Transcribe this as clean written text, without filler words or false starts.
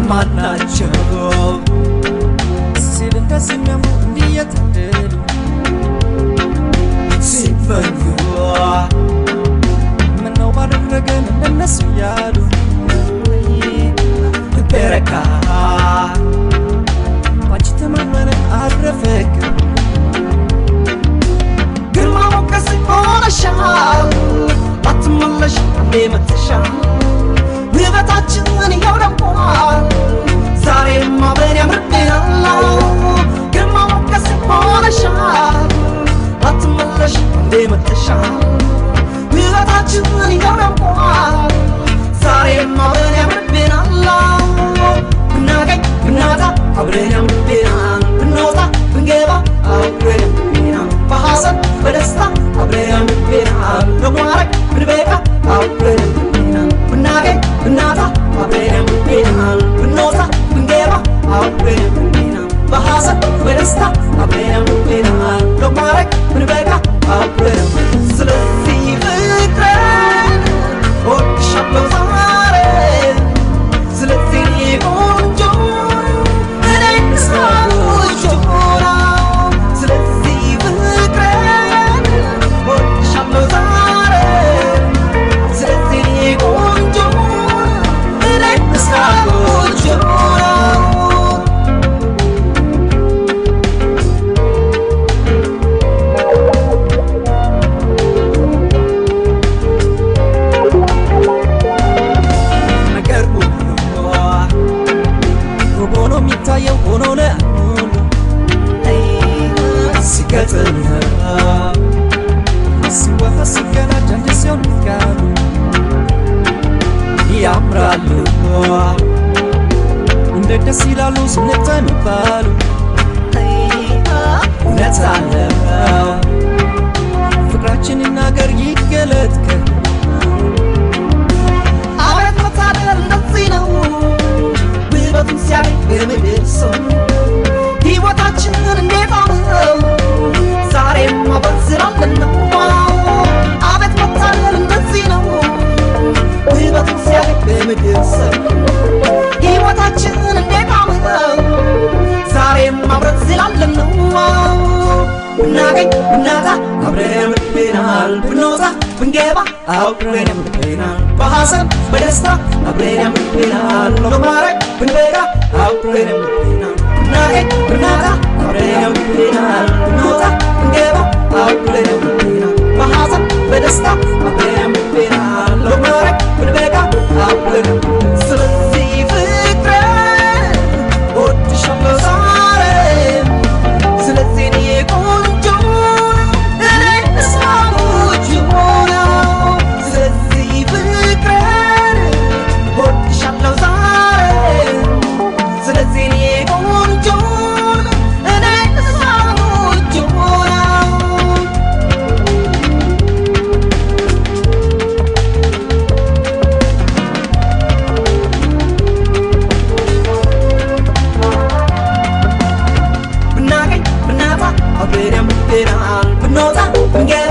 ማናቸው ሲልን ከስሚያሙ እንዲየተደሉ ሲፈኙ ምነው ባደረገን እንደነሱ ያሉ በረካ ባንቺ ተማመነ አረፈክ ግርማ ሞገስ ሆነሻል አትመለሽ አንዴ መጥተሻል ውበታችን ይኸው ደምቋል ዛሬማ በኔ ያምርብናል ግርማ ሞገስ ሆነሻል አትመለሽ አንዴ መጥተሻል ውበታችን ይኸው ደምቋል ዛሬማ በኔ ያምርብናል ብናገኝ ብናጣ አብረን ያምርብናል ብንወጣ ብንገባ አብረን ያምርብናል በሐዘን በደስታ አብረን ያምርብናል በማረግ ብንበቃ አብረን ያምርብናል ብናገኝ ብናጣ አብረን ያምርብናል ብንወጣ ብንገባ አብረን ያምርብናል በሐዘን በደስታ አብረን ያምርብናል በማረግ ብንበቃ አብረን ያምርብናል ስለዚህ ፍቅሬን እወድሻለሁ ዛሬ ስለዚህ ቆንጆ እኔን ሳውጆ ስለዚህ ፍቅሬን እወድሻለሁ ዛሬ ስለዚህ ቆንጆ እኔን ሳውጆ የሚታየው ሆኖ ለሁሉ ሲገጥም ሲወፋ ሲገናኝ አንድ ሲሆን ይጋሉ ያምራሉ እንደ ደስ ይላሉ ስንተንባሉ እውነት አለው ፍቅራችን ይናገር ይገለጥ አቤት መታደል እንደዚህ ነው ውበቱን ሲያይ በምድር ሰው ሕይወታችንን እንዴት አምረው ዛሬማ በዝራለን ነው አቤት መታደል እንደዚህ ነው ውበቱን ሲያይ በምድር ሰው ሕይወታችንን እንዴት አምረው ዛሬማ በዝራለን ነው ብናገኝ ብናጣ አብረን ያምርብናል ብንወጣ ብንገባ አብረን ያምርብናል በሐዘን በደስታ አብረን ያምርብናል በማረግ ብንበቃ አብረን ያምርብናል ብናገኝ ብናጣ አብረን ያምርብናል ብንወጣ ብንገባ አብረን ያምርብናል በሐዘን በደስታ አብረን ያምርብናል በማረግ ብንበቃ አብረን ያምርብናል ስለዚህ ፍቅሬን እወድሻለሁ ዛሬ ስለዚህ እኔ ቆንጆ እኔን ሳውጆ ስለዚህ ፍቅሬን እወድሻለሁ ዛሬ ስለዚህ እኔ ቆንጆ እኔን ሳውጆ ብናገኝ ብናጣ አብረን ያምርብናል ብንወጣ ብንገባ